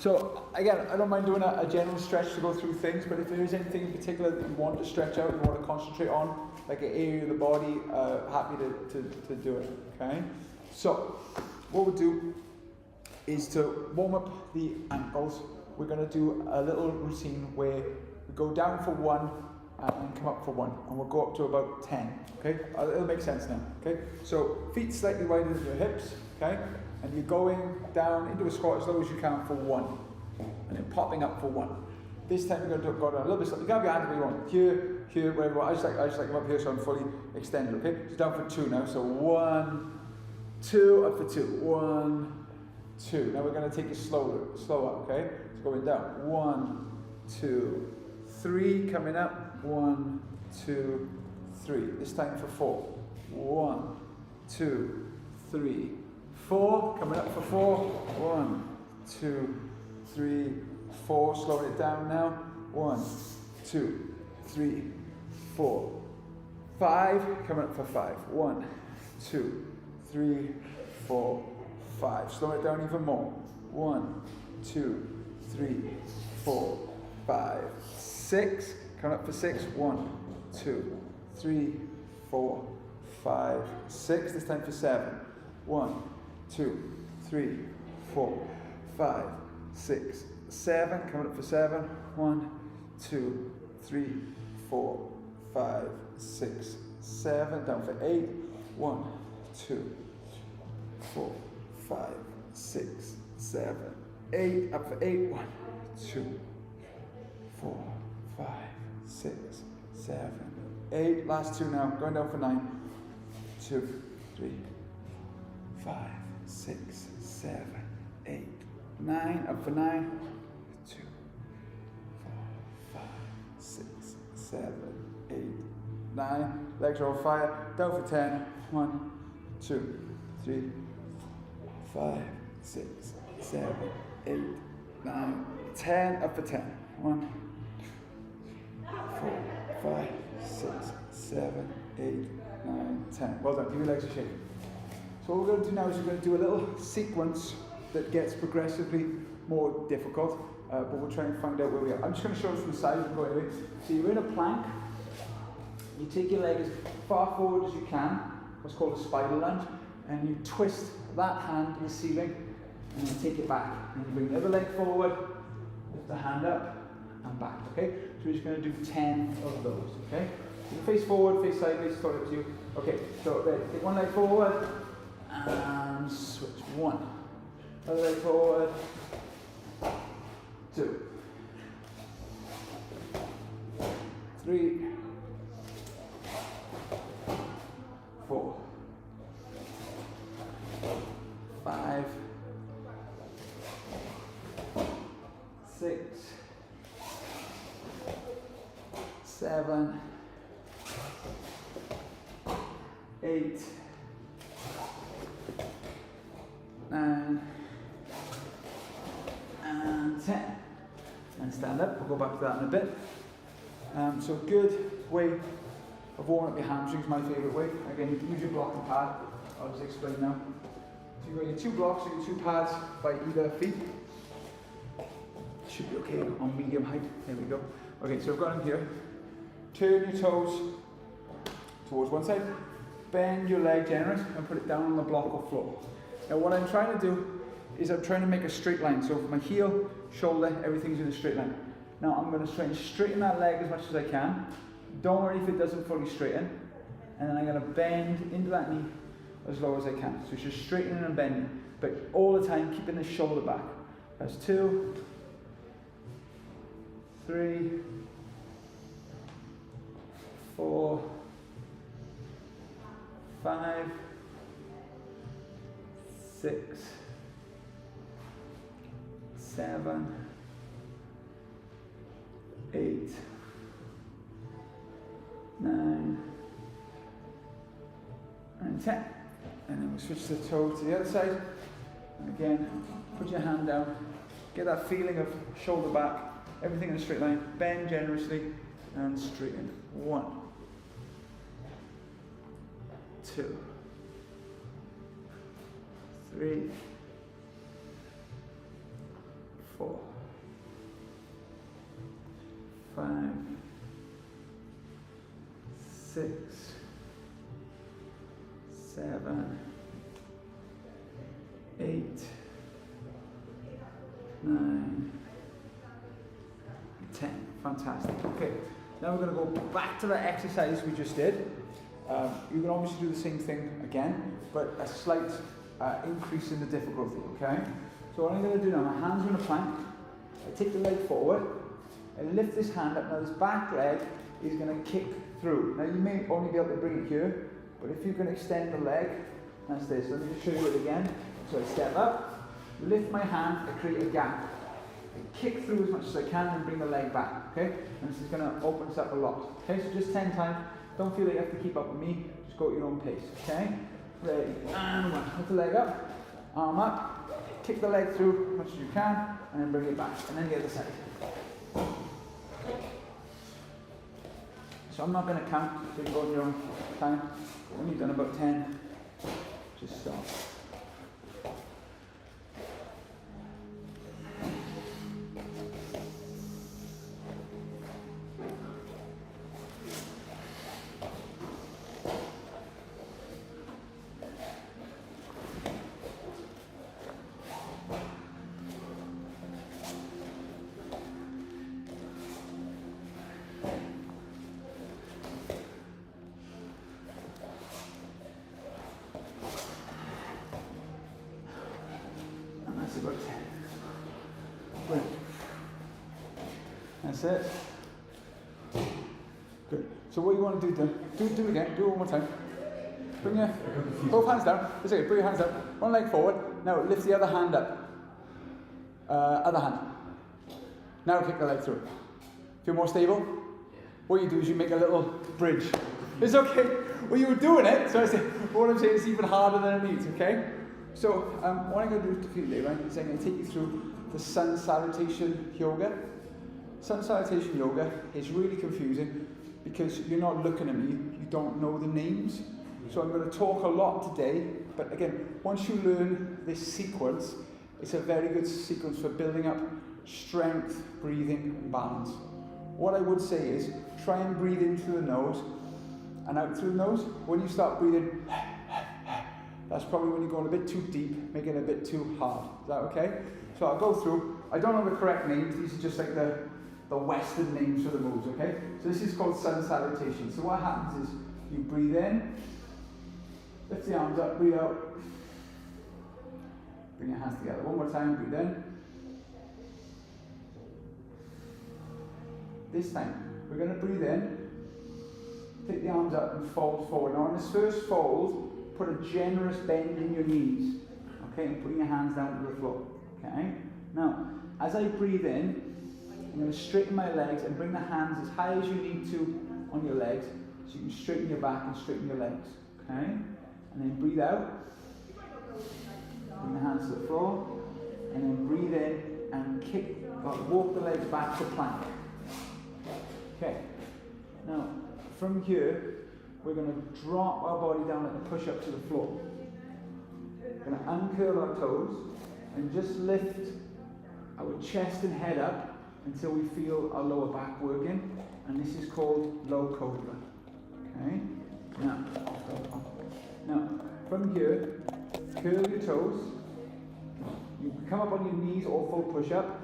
So again, I don't mind doing a general stretch to go through things, but if there is anything in particular that you want to stretch out, you want to concentrate on, like an area of the body, happy to do it, okay? So, what we'll do is to warm up the ankles. We're going to do a little routine where we go down for 1 and come up for 1, and we'll go up to about 10, okay? It'll make sense now, okay? So, feet slightly wider than your hips, okay? And you're going down into a squat as low as you can for 1, and then popping up for 1. This time we're going to go down a little bit. You can have your hands where you want, here, wherever. I just like them up here, so I'm fully extended. Okay, so down for 2 now. So 1, 2, up for 2. 1, 2. Now we're going to take it slower. Okay, so going down. 1, 2, 3. Coming up. 1, 2, 3. This time for 4. 1, 2, 3, 4. Coming up for 4. 1, 2, 3, 4. Slowing it down now. 1, 2, 3, 4, 5. Coming up for 5. 1, 2, 3, 4, 5. Slow it down even more. 1, 2, 3, 4, 5, 6. Coming up for 6. 1, 2, 3, 4, 5, 6. This time for 7. 1, 2, 3, 4, 5, 6, 7. Coming up for 7. 1, 2, 3, 4, 5, 6, 7. Down for 8. 1, 2, 4, 5, 6, 7, 8. Up for 8. 1, 2, 4, 5, 6, 7, 8. Last 2 now. Going down for 9. 2, 3, 5, 6, 7, 8, 9. Up for 9. 2, 4, 5, 6, 7, 8, 9. Legs are on fire. Down for 10. 1, 2, 3, 5, 6, 7, 8, 9, 10. Up for 10. 1, 4, 5, 6, 7, 8, 9, 10. Well done. Give your legs a shake. So what we're going to do now is we're going to do a little sequence that gets progressively more difficult, but we'll try and find out where we are. I'm just going to show us from the side as we go anyway. So you're in a plank. You take your leg as far forward as you can, what's called a spider lunge, and you twist that hand to the ceiling, and then take it back. And you bring the other leg forward, lift the hand up, and back, okay? So we're just going to do 10 of those, okay? So you face forward, face sideways, it's totally up to you. Okay, so ready, take one leg forward, and switch. 1. Other leg forward. 2. 3. 4. 5. 6. 7. 8. 9. And 10. And stand up. We'll go back to that in a bit. So a good way of warming up your hamstrings, my favourite way. Again, you can use your block and pad. I'll just explain now. So you've got your 2 blocks and your 2 pads by either feet. Should be okay on medium height. There we go. Okay, so I've got them here. Turn your toes towards one side. Bend your leg generous and put it down on the block or floor. Now what I'm trying to do is I'm trying to make a straight line. So for my heel, shoulder, everything's in a straight line. Now I'm going to try and straighten that leg as much as I can. Don't worry if it doesn't fully straighten. And then I'm going to bend into that knee as low as I can. So it's just straightening and bending, but all the time keeping the shoulder back. That's 2, 3, 4, 5, 6, 7, 8, 9, and 10. And then we'll switch the toe to the other side. And again, put your hand down. Get that feeling of shoulder back, everything in a straight line. Bend generously and straighten. 1, 2, 3, 4, 5, 6, 7, 8, 9, 10. Fantastic. Okay, now we're going to go back to the exercise we just did. You can obviously do the same thing again, but a slight increase in the difficulty, okay? So what I'm going to do now, my hands are in a plank, I take the leg forward, I lift this hand up, now this back leg is going to kick through. Now you may only be able to bring it here, but if you can extend the leg, that's this. Let me just show you it again. So I step up, lift my hand, I create a gap. I kick through as much as I can and bring the leg back, okay? And this is going to open us up a lot. Okay, so just 10 times. Don't feel like you have to keep up with me, just go at your own pace, okay? Ready, and one. Put the leg up, arm up, kick the leg through as much as you can, and then bring it back, and then the other side. So I'm not going to count, so you go on your own time. When you've done about 10, just stop. About 10. Brilliant. That's it. Good. So what you want to do then, do it again, do it one more time. Bring your both hands down. That's okay, bring your hands up. One leg forward. Now lift the other hand up. Other hand. Now kick the leg through. Feel more stable? What you do is you make a little bridge. It's okay. Well, you were doing it, so I say, what I'm saying is even harder than it needs, okay? So, what I'm going to do for you today, right, is I'm going to take you through the sun salutation yoga. Sun salutation yoga is really confusing because you're not looking at me, you don't know the names. So I'm going to talk a lot today, but again, once you learn this sequence, it's a very good sequence for building up strength, breathing, and balance. What I would say is, try and breathe in through the nose and out through the nose. When you start breathing, that's probably when you're going a bit too deep, making it a bit too hard. Is that okay? So I'll go through. I don't know the correct names. These are just like the Western names for the moves, okay? So this is called sun salutation. So what happens is you breathe in, lift the arms up, breathe out. Bring your hands together. One more time, breathe in. This time, we're going to breathe in, take the arms up and fold forward. Now on this first fold, put a generous bend in your knees, okay, and bring your hands down to the floor, okay? Now, as I breathe in, I'm going to straighten my legs and bring the hands as high as you need to on your legs, so you can straighten your back and straighten your legs, okay? And then breathe out, bring the hands to the floor, and then breathe in and walk the legs back to plank. Okay, now, from here, we're going to drop our body down and push up to the floor. We're going to uncurl our toes and just lift our chest and head up until we feel our lower back working. And this is called low cobra. Okay? Now, from here, curl your toes. You can come up on your knees or full push up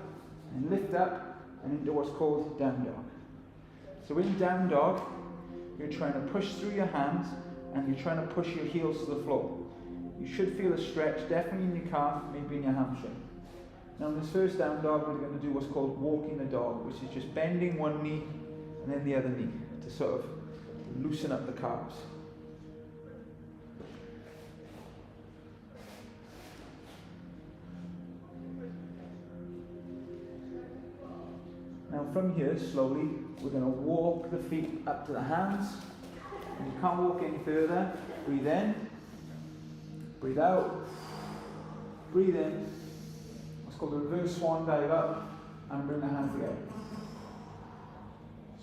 and lift up and into what's called down dog. So in down dog, you're trying to push through your hands and you're trying to push your heels to the floor. You should feel a stretch, definitely in your calf, maybe in your hamstring. Now in this first down dog, we're going to do what's called walking the dog, which is just bending one knee and then the other knee to sort of loosen up the calves. Now from here, slowly, we're going to walk the feet up to the hands. And you can't walk any further. Breathe in. Breathe out. Breathe in. What's called the reverse swan dive up. And bring the hands together.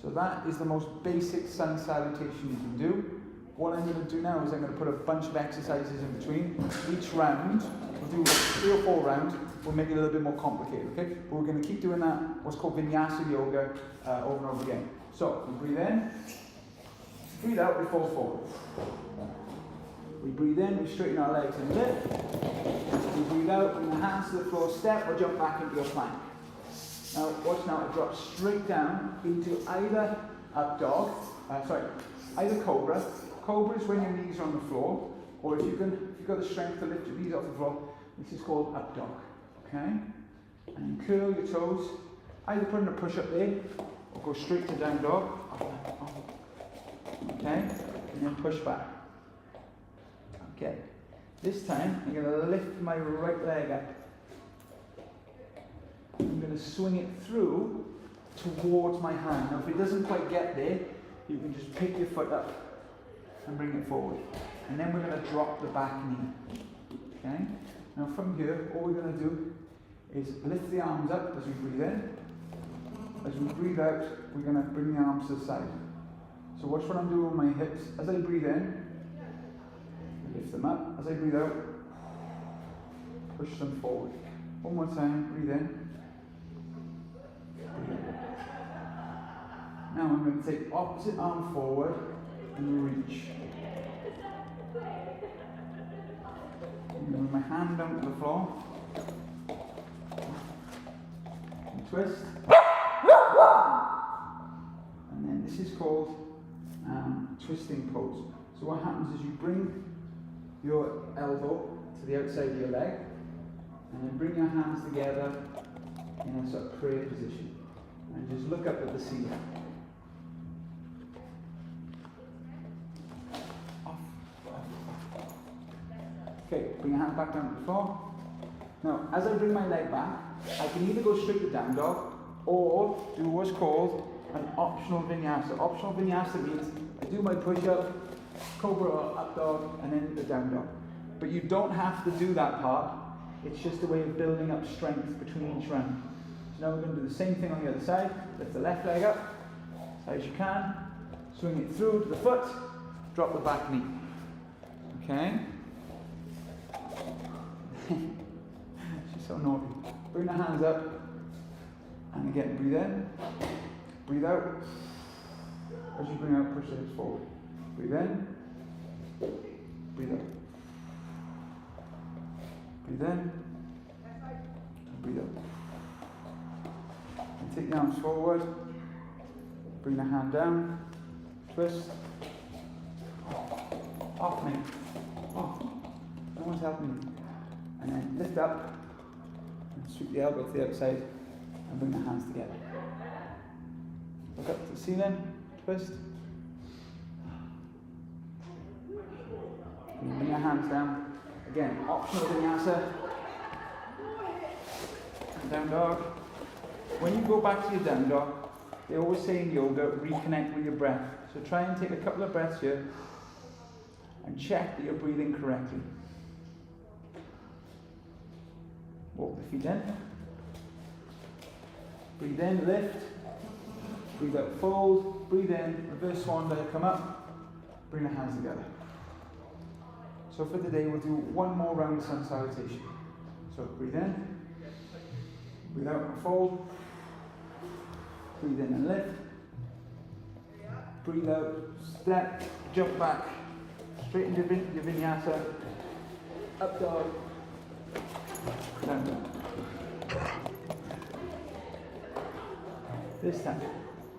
So that is the most basic sun salutation you can do. What I'm going to do now is I'm going to put a bunch of exercises in between. Each round, we'll do 3 or 4 rounds. we'll make it a little bit more complicated, okay? But we're going to keep doing that, what's called vinyasa yoga, over and over again. So, we breathe in, breathe out, we fall forward. We breathe in, we straighten our legs and lift. We breathe out, bring the hands to the floor, step or jump back into your plank. Now, watch now, I drop straight down into either up dog, either cobra. Cobra is when your knees are on the floor, or if you've got the strength to lift your knees off the floor, this is called up dog, okay? And you curl your toes, either put in a push-up there, or go straight to down dog, okay? And then push back. Okay, this time I'm going to lift my right leg up. I'm going to swing it through towards my hand. Now if it doesn't quite get there, you can just pick your foot up and bring it forward. And then we're going to drop the back knee. Okay? Now from here, all we're going to do is lift the arms up as we breathe in. As we breathe out, we're going to bring the arms to the side. So watch what I'm doing with my hips. As I breathe in, lift them up. As I breathe out, push them forward. One more time, breathe in. Now I'm going to take opposite arm forward and reach. I'm going to bring my hand down to the floor. And twist. And then this is called twisting pose. So what happens is you bring your elbow to the outside of your leg, and then bring your hands together in a sort of prayer position, and just look up at the ceiling. Okay, bring your hand back down to the floor. Now, as I bring my leg back, I can either go straight to down dog, or do what's called an optional vinyasa. Optional vinyasa means I do my push-up, cobra or up dog, and then the down dog. But you don't have to do that part. It's just a way of building up strength between each round. So now we're going to do the same thing on the other side. Lift the left leg up as high as you can. Swing it through to the foot. Drop the back knee. Okay? She's so naughty. Bring the hands up. And again, breathe in. Breathe out. As you bring out, push the hips forward. Breathe in. Breathe out. Breathe in. And breathe out. And take the arms forward. Bring the hand down. Twist. Off me. Off. No one's helping me. And then lift up. And sweep the elbow to the outside. And bring the hands together. Look up to the ceiling. Twist. And bring your hands down. Again, optional vinyasa. And down dog. When you go back to your down dog, they always say in yoga, reconnect with your breath. So try and take a couple of breaths here and check that you're breathing correctly. Walk the feet in. Breathe in, lift. Breathe out, fold. Breathe in, reverse swan dive, come up. Bring the hands together. So for today, we'll do one more round of sun salutation. So breathe in. Breathe out and fold. Breathe in and lift. Breathe out, step, jump back. Straight into your vinyasa. Up dog. Down dog. This time,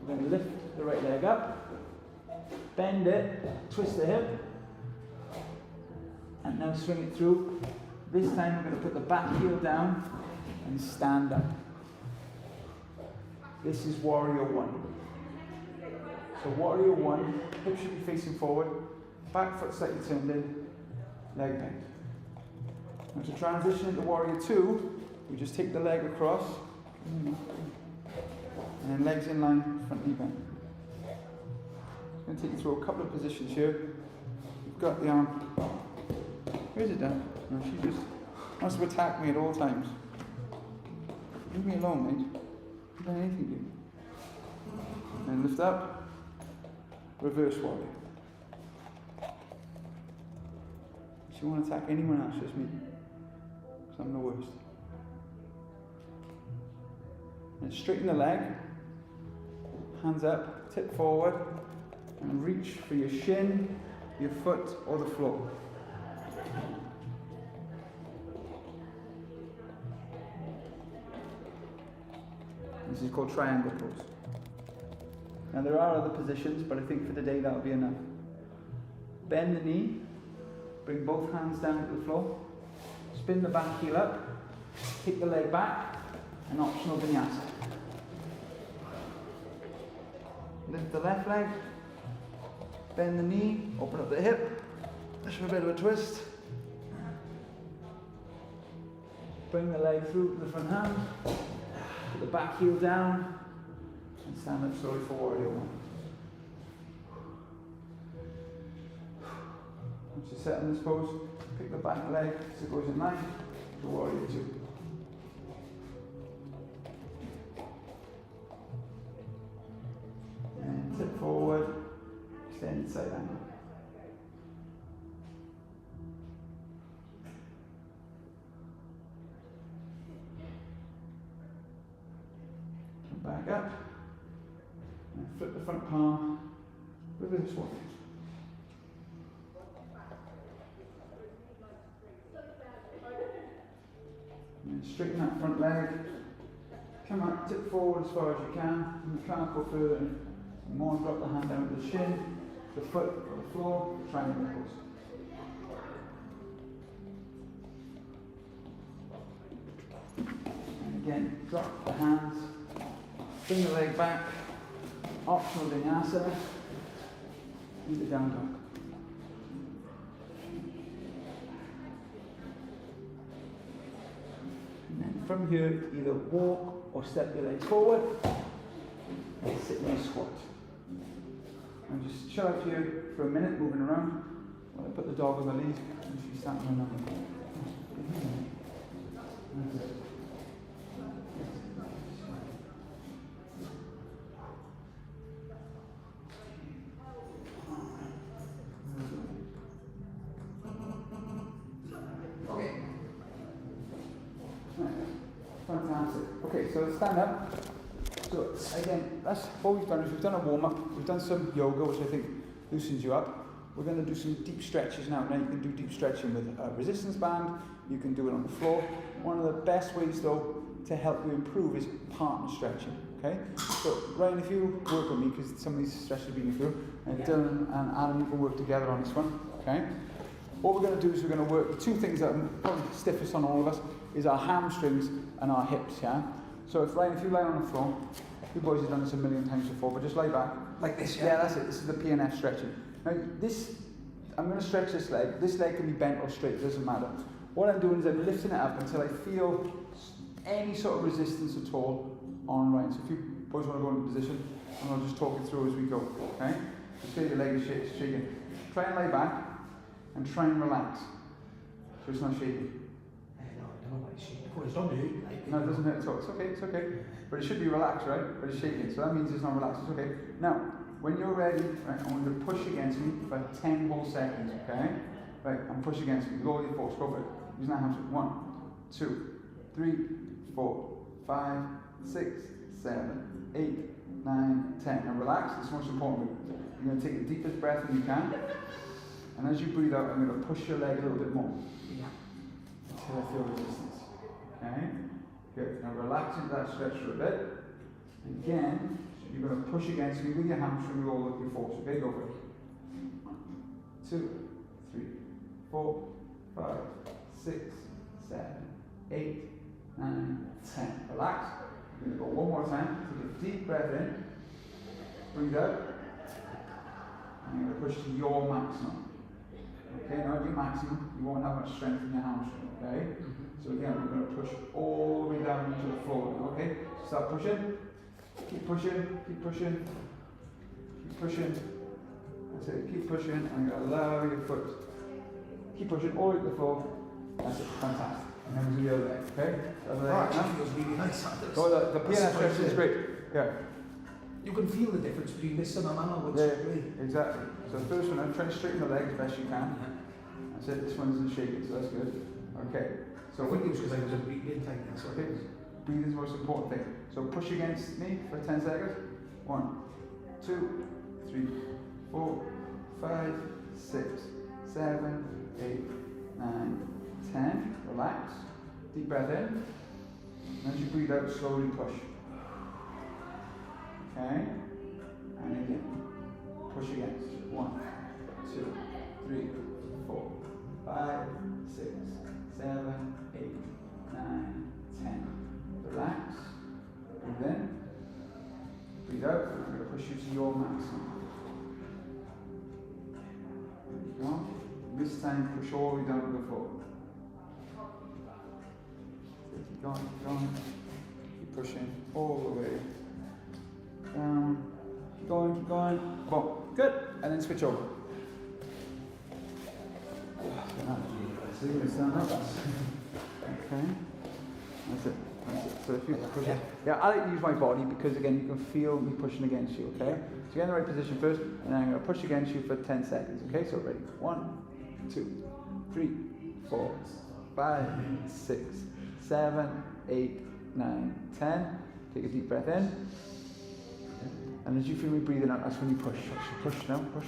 we're going to lift the right leg up. Bend it, twist the hip. And now swing it through. This time we're going to put the back heel down and stand up. This is warrior one. So warrior one, hips should be facing forward, back foot slightly turned in, leg bent. Now to transition into warrior two, we just take the leg across, and then legs in line, front knee bent. I'm going to take you through a couple of positions here. You've got the arm. Where's it down? No, she just wants to attack me at all times. Leave me alone, mate. I've done anything to you. And lift up. Reverse warrior. If you want to attack anyone else, just me. Because I'm the worst. And straighten the leg. Hands up, tip forward, and reach for your shin, your foot, or the floor. This is called triangle pose. Now there are other positions, but I think for today that'll be enough. Bend the knee, bring both hands down to the floor, spin the back heel up, kick the leg back, and optional vinyasa. Lift the left leg, bend the knee, open up the hip, just for a bit of a twist. Bring the leg through to the front hand, put the back heel down, and stand up slowly for warrior one. Once you're set in this pose, pick the back leg so it goes in line to warrior two. And tip forward, extend side angle. Back up, and flip the front palm, reverse one. And straighten that front leg, come up, tip forward as far as you can, and you can't go further more, drop the hand down to the shin, the foot or the floor, triangle pose. And again, drop the hands, bring the leg back, optional vinyasa, into down dog. And then from here, either walk or step your legs forward and sit in a squat. And just chill out here for a minute, moving around, while I put the dog on the lead and she's standing on the lead. That's it. Fantastic. Okay, so let's stand up. So again, that's what we've done is we've done a warm-up, we've done some yoga, which I think loosens you up. We're going to do some deep stretches now. Now you can do deep stretching with a resistance band, you can do it on the floor. One of the best ways though to help you improve is partner stretching. Okay? So Ryan, if you work with me, because some of these stretches have been through, and Dylan and Adam, you can work together on this one. Okay? What we're going to do is we're going to work the two things that are probably stiffest on all of us is our hamstrings and our hips, yeah? So if Ryan, if you lie on the floor, you boys have done this a million times before, but just lie back. Like this, yeah? Yeah, that's it. This is the PNF stretching. Now this, I'm going to stretch this leg. This leg can be bent or straight, it doesn't matter. What I'm doing is I'm lifting it up until I feel any sort of resistance at all on Ryan. So if you boys want to go into position, and I'll just talk it through as we go, okay? Just feel your leg is shaking. Try and lie back, and try and relax. So it's not shaking. No, I don't know why it's shaking. Before it's done, dude. No, it doesn't hurt at all. It's okay. But it should be relaxed, right? But it's shaking, so that means it's not relaxed. It's okay. Now, when you're ready, right, I want you to push against me for 10 whole seconds, okay? Right, I'm pushing against me. With all your force, go for it. Using that hamstring. 1, 2, 3, 4, 5, 6, 7, 8, 9, 10. And relax, it's the most important. You're going to take the deepest breath that you can. And as you breathe out, I'm going to push your leg a little bit more. Yeah. Until I feel resistance. Okay? Good. Now relax into that stretch for a bit. Again, you're going to push against me with your hamstring with all of your force. Okay, go for it. 1, 2, 3, 4, 5, 6, 7, 8, 9, 10. Relax. We're going to go one more time. Take a deep breath in. Breathe out. And you're going to push to your maximum. Okay, not your maximum. You won't have much strength in your hamstring. Okay? So again, we're going to push all the way down into the floor. Okay? Start pushing. Keep pushing. Keep pushing. Keep pushing. That's it. Keep pushing. And you're going to lower your foot. Keep pushing all the way to the floor. That's it. Fantastic. And then we'll do the other leg. Okay? The other leg. Actually feels really nice. So the PNF stretch is great. Yeah. You can feel the difference between this and a man. Yeah, exactly. So the first one, I'm trying to straighten the leg as best you can. That's it. This one isn't shaking, so that's good. Okay. So I think it was because I was a breathing time. Okay. Breathing is the most important thing. So push against me for 10 seconds. 1, 2, 3, 4, 5, 6, 7, 8, 9, 10. Relax. Deep breath in. And as you breathe out, slowly push. Okay? And again. Push against. 1, 2, 3, 4, 5, 6, 7, 8, 9, 10. Relax. Breathe in. Breathe out. I'm going to push you to your maximum. There you go. This time, push all the way down to the floor. Keep going, keep going. Keep pushing all the way down. Keep going, keep going. Boom. Good. And then switch over. So you're going to stand up. Okay. That's it. That's it. So if you push it. Yeah, I like to use my body because again you can feel me pushing against you, okay? So get in the right position first, and then I'm going to push against you for 10 seconds, okay? So ready? 1, 2, 3, 4, 5, 6, 7, 8, 9, 10. Take a deep breath in. And as you feel me breathing out, that's when you push. So push now, push.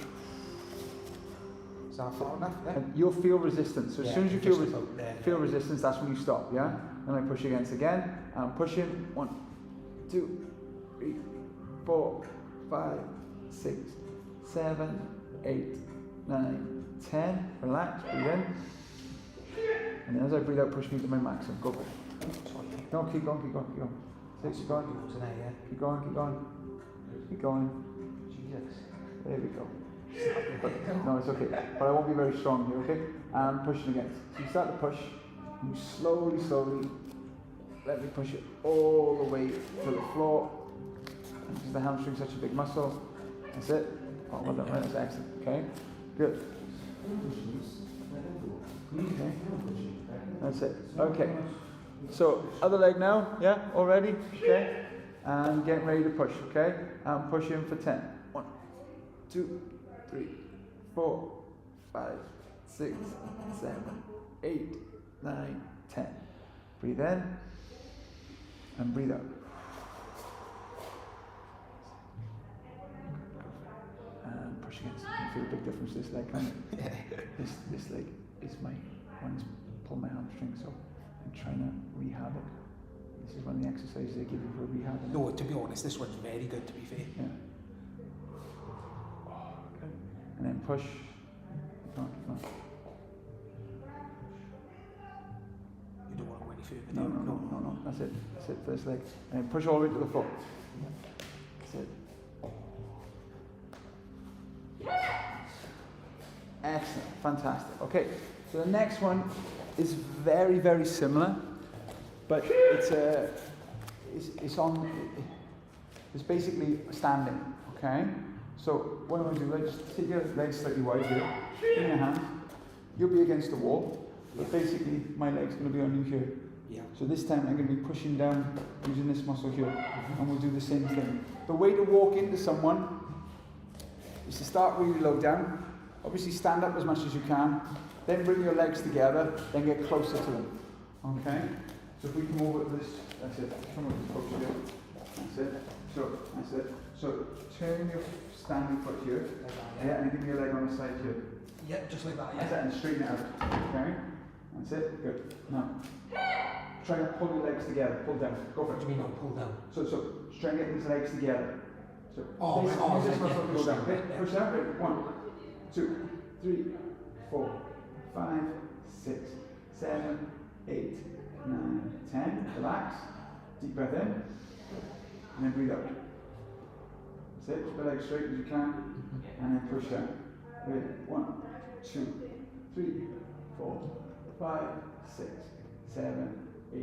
Is that far enough? Yeah. And you'll feel resistance. So as soon as you feel there. feel resistance, that's when you stop, yeah? And I push against again. And I'm pushing. 1, 2, 3, 4, 5, 6, 7, 8, 9, 10. Relax, breathe in. And then as I breathe out, push me to my maximum. Go for it. No, keep going, keep going, keep going. Keep going. Keep going, keep going. Keep going. Jesus. There we go. No, it's okay. But I won't be very strong here, okay? And pushing against. So you start to push, and you slowly let me push it all the way to the floor. Because the hamstring's such a big muscle. That's it. Oh, well done, right? That's excellent. Okay? Good. Okay. That's it. Okay. So, other leg now. Yeah? All ready? Okay? And getting ready to push, okay? And push in for 10. 1, 2, 3, 4, 5, 6, 7, 8, 9, 10. Breathe in and breathe out. And push against. You feel a big difference this leg, can't you? This leg is one's pulled my hamstring, so I'm trying to rehab it. This is one of the exercises they give you for rehab. No, to be honest, this one's very good, to be fair. Yeah. Okay. And then push. Keep on, keep on. You don't want to go any further. No. That's it. That's it. First leg. And then push all the way to the floor. That's it. Excellent. Fantastic. Okay. So the next one is very, very similar, but it's basically standing. Okay. So what I'm going to do, just take your legs slightly wide here, in your hand. You'll be against the wall, but basically my leg's going to be on you here. Yeah. So this time I'm going to be pushing down using this muscle here, and we'll do the same thing. The way to walk into someone is to start really low down. Obviously stand up as much as you can, then bring your legs together, then get closer to them. Okay? So if we come over to this, that's it. Come over to this push here. That's it. So, that's it. So turn your standing foot here. Yeah, and give me your leg on the side here. Yep, just like that, yeah. That's it, and straighten it out. Okay? That's it. Good. Now, try and pull your legs together. Pull down. Go for What it. do you mean not pull down? So try and get these legs together. So Oh, this, right, use this muscle to go down. yeah. Okay? Push down. Ready? 1, 2, 3, 4, 5, 6, 7, 8, 9, 10. Relax. Deep breath in. And then breathe out. That's it. Keep the legs straight as you can. And then push down. Ready? 1, 2, 3, 4, 5, 6, 7, 8,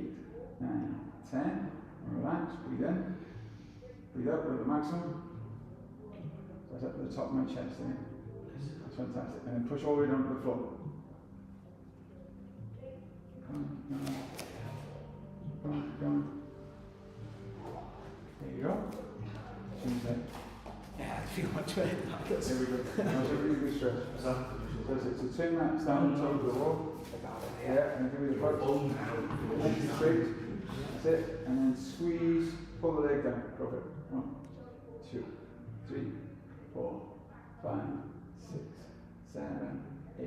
9, 10. Relax. Breathe in. Breathe out. Go to the maximum. That's up to the top of my chest. Eh? That's fantastic. And then push all the way down to the floor. Going. There you go. Change that. Yeah, I feel much better. There we go. That's a really good stretch. That's it. So turn that stand on top of the wall. Yeah, and then give me the punch. Nice and straight. That's it. And then squeeze. pull the leg down. Go for it. 1, 2, 3, 4, 5, 6, 7, 8,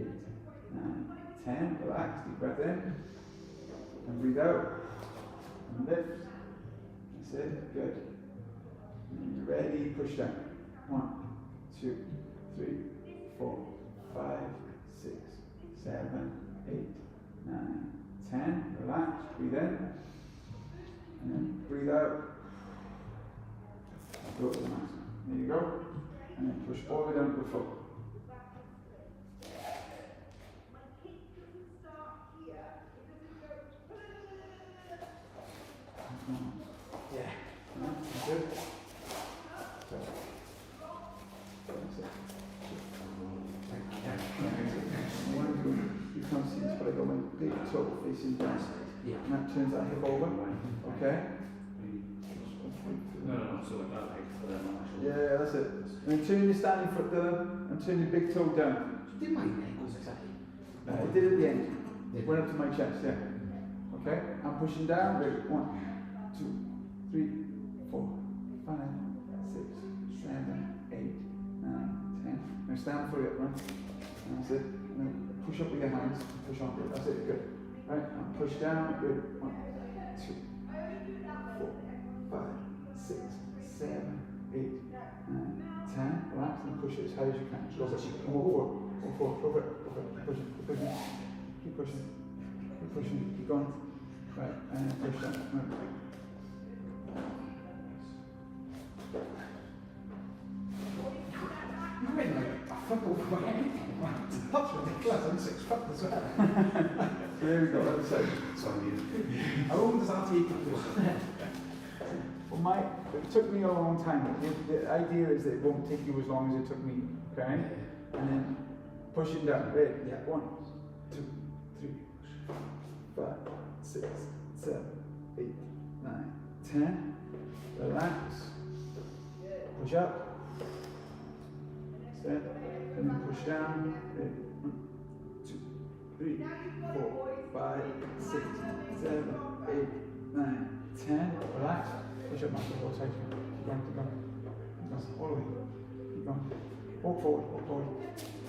9, 10. Relax. Deep breath in. And breathe out. And lift. That's it. Good. And you're ready. Push down. 1, 2, 3, 4, 5, 6, 7, 8, 9, 10. Relax. Breathe in. And then breathe out. Go to the maximum. There you go. And then push all the way down to the floor. Yeah. That's it. So, that's it. You can't see this, but I got my big toe facing down. Yeah. And that turns that hip over. Okay? No, so like that, like, for them, actually. Yeah, that's it. And turn your standing foot down and turn your big toe down. Did my ankles exactly? I did at the end. It went up to my chest, yeah. Okay? I'm pushing down. Wait. 1, 2, 3, 4, 5, 6, 7, 8, 9, 10. Now stand fully up, right? That's it. And then push up with your hands. Push on. That's it. Good. Right? And push down. Good. 1, 2, 4, 5, 6, 7, 8, 9, 10. Relax and push it as high as you can. Go for it. Go for it. Go for it. Go for it. Keep pushing. Keep pushing. Keep pushing. Keep pushing. Keep going. Right. And then push down. Right. You made like a football for anything. That's ridiculous. I'm 6 foot as well. So there we go. Other side. Sorry. How long does that take you? Well, it took me a long time. The idea is that it won't take you as long as it took me. Okay? And then pushing down. Ready? Yeah. 1, 2, 3, 5, 6, 7, 8, 9, 10. Relax. Push up. Stand. And then push down. Ready? 1, 2, 3, 4, 5, 6, 7, 8, 9, 10. Relax. Push up, master. Hold tight. Keep going. Keep going. That's all the way. Keep going. Walk forward. Walk forward.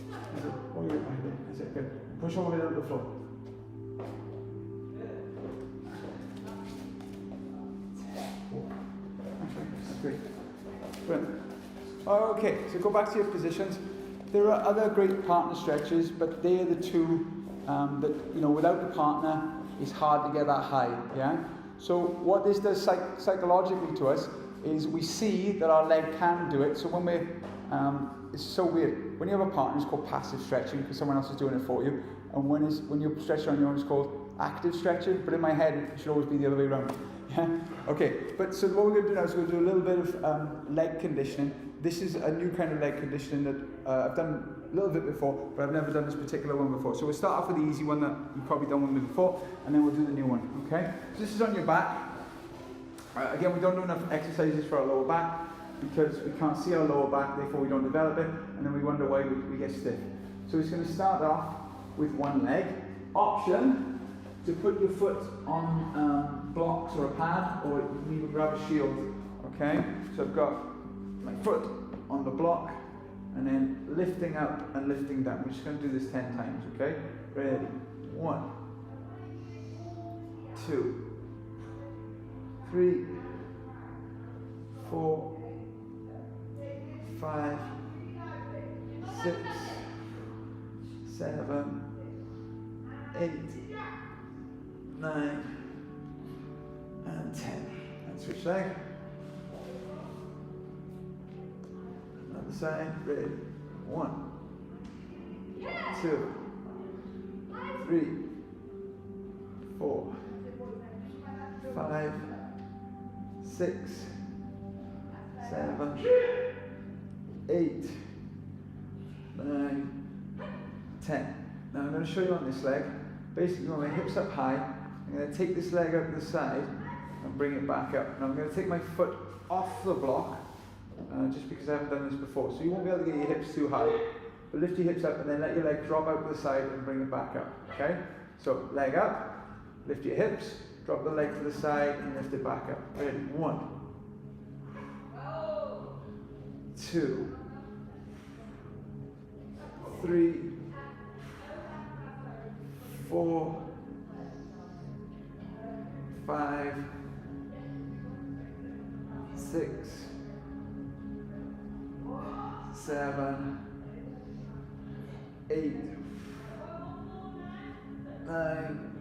That's it. All the way behind it. That's it. Good. Push all the way down to the floor. That's great. Brilliant. Okay, so go back to your positions. There are other great partner stretches, but they're the two that, without the partner, it's hard to get that high, yeah? So what this does psychologically to us is we see that our leg can do it. So when we're, it's so weird. When you have a partner, it's called passive stretching because someone else is doing it for you. And when you're stretching on your own, it's called active stretching. But in my head, it should always be the other way around. Yeah? Okay, but so what we're going to do now is we're going to do a little bit of leg conditioning. This is a new kind of leg conditioning that I've done a little bit before, but I've never done this particular one before. So we'll start off with the easy one that you've probably done one with before, and then we'll do the new one, okay? So this is on your back. Again, we don't do enough exercises for our lower back because we can't see our lower back, therefore we don't develop it, and then we wonder why we get stiff. So it's going to start off with one leg. Option to put your foot on blocks or a pad, or you can even grab a shield, okay? So I've got my foot on the block, and then lifting up and lifting down. We're just going to do this 10 times, okay? Ready? 1, 2, 3, 4, 5, 6, 7, 8, 9, and 10. And switch leg. Another side. Ready? 1, 2, 3, 4, 5, 6, 7, 8, 9, 10. Now I'm going to show you on this leg. Basically, when my hips up high, I'm going to take this leg out to the side and bring it back up. Now I'm going to take my foot off the block, just because I haven't done this before. So you won't be able to get your hips too high. But lift your hips up and then let your leg drop out to the side and bring it back up. Okay? So leg up, lift your hips, drop the leg to the side and lift it back up. Ready? 1, 2, 3, 4, 5, 6, 7, 8, 9,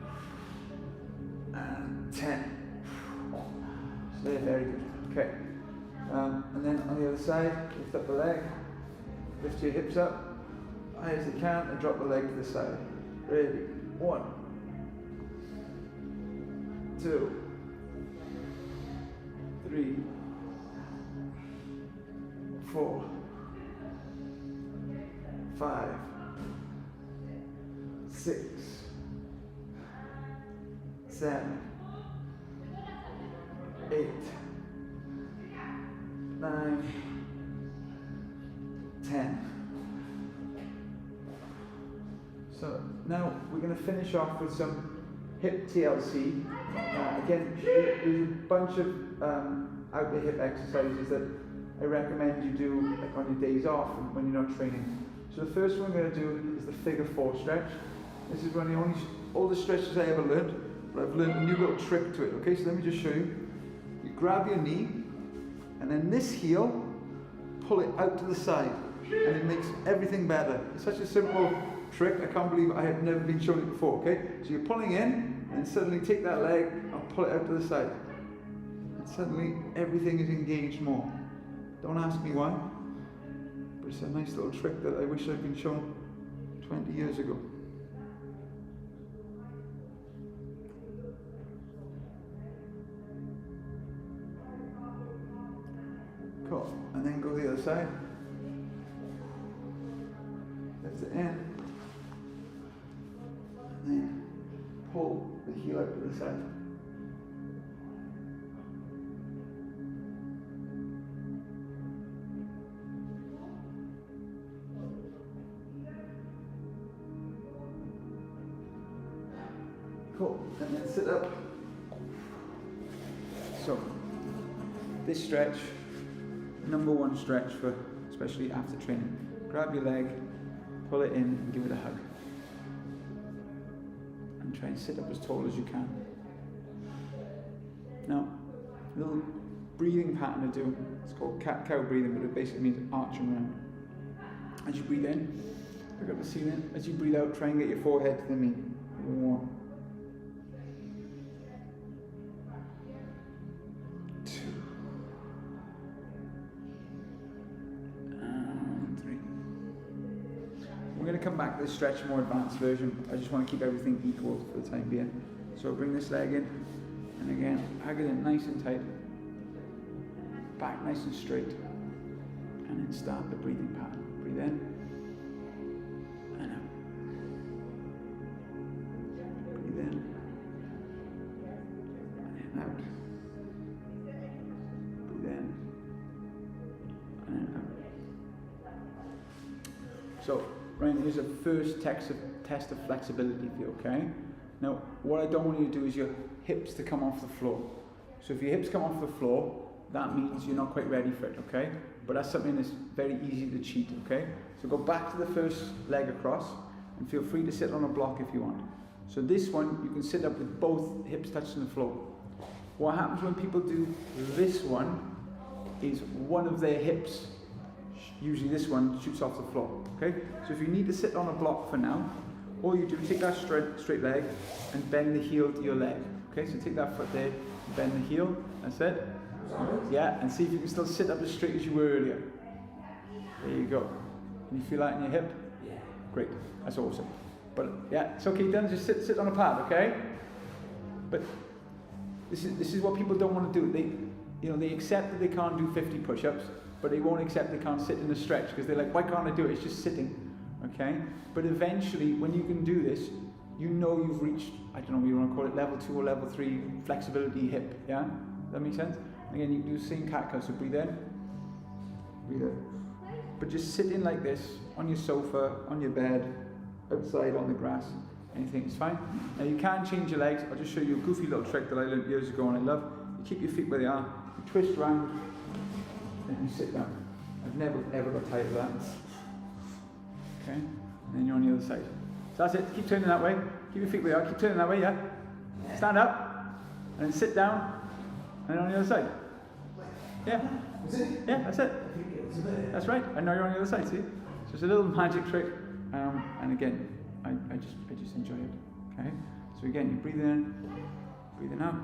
and 10. So they're very good. Okay. And then on the other side, lift up the leg, lift your hips up, high as you can, and drop the leg to the side. Ready? 1, 2, 3, 4, 5, 6, 7, 8, 9, 10. So now we're going to finish off with some hip TLC. Again, there's a bunch of out the hip exercises that I recommend you do like on your days off and when you're not training. So the first one we're going to do is the figure 4 stretch. This is one of all the stretches I ever learned, but I've learned a new little trick to it. Okay, so let me just show you. You grab your knee, and then this heel, pull it out to the side, and it makes everything better. It's such a simple trick, I can't believe I have never been shown it before, okay? So you're pulling in, and suddenly take that leg and pull it out to the side. And suddenly everything is engaged more. Don't ask me why, but it's a nice little trick that I wish I'd been shown 20 years ago. Cool. And then go the other side. Lift it in. And then pull the heel out to the side. Cool. And then sit up. So, this stretch, number one stretch for especially after training. Grab your leg, pull it in and give it a hug. And try and sit up as tall as you can. Now, a little breathing pattern to do. It's called cat-cow breathing, but it basically means arching around. As you breathe in, look up the ceiling. As you breathe out, try and get your forehead to the knee. 1, 2, and 3. We're going to come back to this stretch, more advanced version. I just want to keep everything equal for the time being. So bring this leg in, and again, hug it in nice and tight. Back nice and straight. And then start the breathing pattern. Breathe in, and out. Breathe in, and out. Breathe in, and out. So, Ryan, here's a first test of flexibility for you, okay? Now, what I don't want you to do is your hips to come off the floor. So if your hips come off the floor, that means you're not quite ready for it, okay? But that's something that's very easy to cheat, okay? So go back to the first leg across and feel free to sit on a block if you want. So this one, you can sit up with both hips touching the floor. What happens when people do this one is one of their hips, usually this one, shoots off the floor, okay? So if you need to sit on a block for now, all you do is take that straight leg and bend the heel to your leg, okay? So take that foot there, bend the heel, that's it. Yeah, and see if you can still sit up as straight as you were earlier. There you go. Can you feel that in your hip? Yeah. Great, that's awesome. But yeah, it's okay then, just sit on a pad, okay? But this is what people don't want to do. They accept that they can't do 50 push-ups, but they won't accept they can't sit in a stretch because they're like, why can't I do it? It's just sitting, okay? But eventually, when you can do this, you know you've reached, I don't know what you want to call it, level 2 or level 3 flexibility hip, yeah? Does that make sense? Again, you can do the same cat-cow, so breathe in, breathe out. But just sit in like this, on your sofa, on your bed, outside on the grass, anything is fine. Now you can change your legs. I'll just show you a goofy little trick that I learned years ago and I love. You keep your feet where they are, you twist round, and you sit down. I've never ever got tired of that. Okay, and then you're on the other side. So that's it. Keep turning that way. Keep your feet where you are. Keep turning that way. Yeah. Stand up, and then sit down, and then on the other side. Yeah. Yeah, that's it. That's right. And now you're on the other side. See? So it's a little magic trick. And again, I just enjoy it. Okay. So again, you breathe in, breathing out,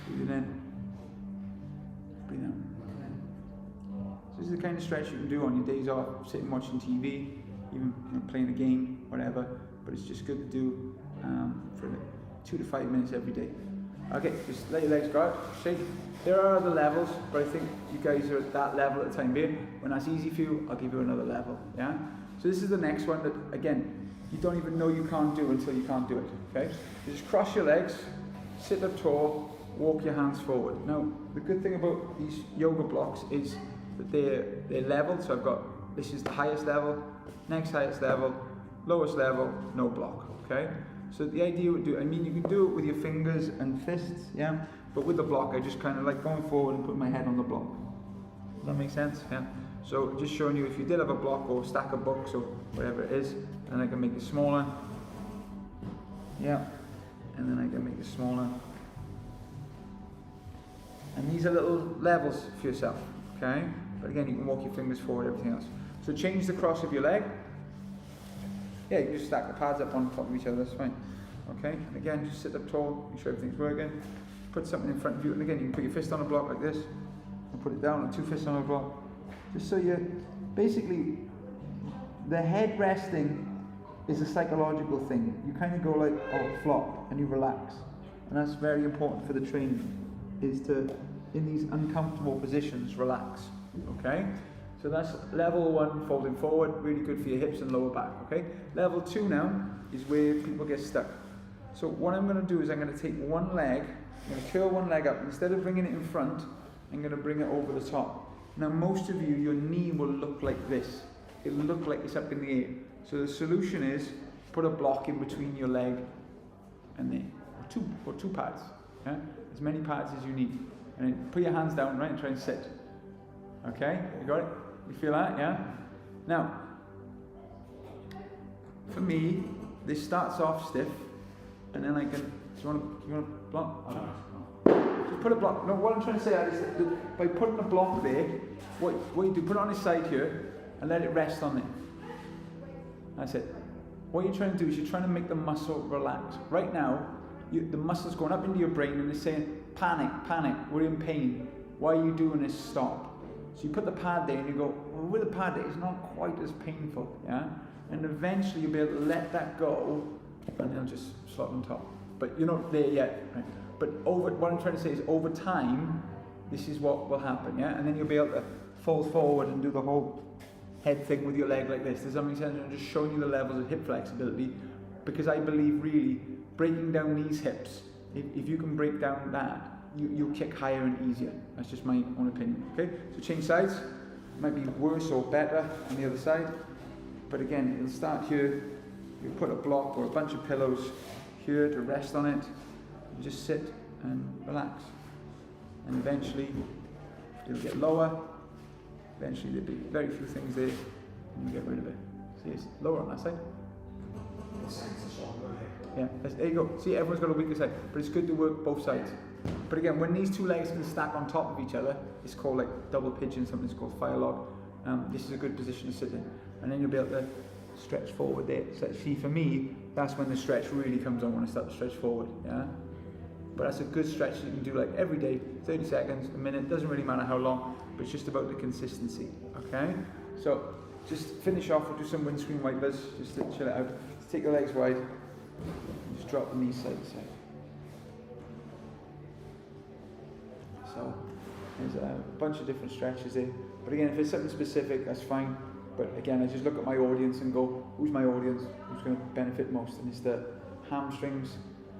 breathing in, breathing out. So this is the kind of stretch you can do on your days off, sitting watching TV, even playing a game, whatever. But it's just good to do for like 2 to 5 minutes every day. Okay, just let your legs go out, shake. There are other levels, but I think you guys are at that level at the time being. When that's easy for you, I'll give you another level. Yeah. So this is the next one that again you don't even know you can't do until you can't do it. Okay. So just cross your legs, sit up tall, walk your hands forward. Now the good thing about these yoga blocks is that they're level. So I've got this is the highest level, next highest level, lowest level, no block. Okay. So the idea would do, I mean, you can do it with your fingers and fists, yeah. But with the block, I just kind of like going forward and putting my head on the block. Does that make sense? Yeah. So just showing you if you did have a block or a stack of books or whatever it is, and I can make it smaller. Yeah. And then I can make it smaller. And these are little levels for yourself, okay? But again, you can walk your fingers forward, everything else. So change the cross of your leg. Yeah, you can just stack the pads up on top of each other, that's fine. Okay, and again, just sit up tall, make sure everything's working. Put something in front of you, and again, you can put your fist on a block like this, and put it down, and 2 fists on a block. Just so you're, basically, the head resting is a psychological thing. You kind of go like, oh, flop, and you relax. And that's very important for the training, is to, in these uncomfortable positions, relax, okay? So that's level 1, folding forward, really good for your hips and lower back, okay? Level 2 now is where people get stuck. So what I'm going to do is I'm going to take one leg, I'm going to curl one leg up. Instead of bringing it in front, I'm going to bring it over the top. Now most of you, your knee will look like this. It'll look like it's up in the air. So the solution is put a block in between your leg and there, or two pads, yeah? As many pads as you need. And then put your hands down, right, and try and sit. Okay, you got it? You feel that, yeah? Now, for me, this starts off stiff, and then I can, do you want to block? Just put a block. No, what I'm trying to say is that by putting a block there, what you do, put it on his side here, and let it rest on there. That's it. What you're trying to do is you're trying to make the muscle relax. Right now, the muscle's going up into your brain, and it's saying, panic, panic, we're in pain. Why are you doing this? Stop. So you put the pad there and you go, well, with the pad there, it's not quite as painful, yeah? And eventually you'll be able to let that go and it'll just slot on top. But you're not there yet, right? But what I'm trying to say is over time, this is what will happen, yeah? And then you'll be able to fold forward and do the whole head thing with your leg like this. Does that make sense? I'm just showing you the levels of hip flexibility because I believe really breaking down these hips, if you can break down that, you'll kick higher and easier. That's just my own opinion, okay? So change sides. It might be worse or better on the other side. But again, it'll start here. You put a block or a bunch of pillows here to rest on it. You just sit and relax. And eventually, it'll get lower. Eventually, there'll be very few things there, and you get rid of it. See, it's lower on that side. Yeah, there you go. See, everyone's got a weaker side, but it's good to work both sides. But again, when these two legs can stack on top of each other, it's called like double pigeon, something's called fire log. This is a good position to sit in. And then you'll be able to stretch forward there. So see, for me, that's when the stretch really comes on, when I start to stretch forward, yeah? But that's a good stretch you can do like every day, 30 seconds, a minute, doesn't really matter how long, but it's just about the consistency, okay? So just finish off, we'll do some windscreen wipers, just to chill it out. Just take your legs wide, and just drop the knees side to side. So there's a bunch of different stretches there. But again, if it's something specific, that's fine. But again, I just look at my audience and go, who's my audience? Who's going to benefit most? And it's the hamstrings,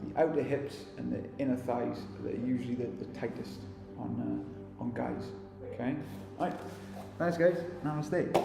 the outer hips, and the inner thighs that are usually the tightest on guys. Okay? All right. Thanks, guys. Namaste.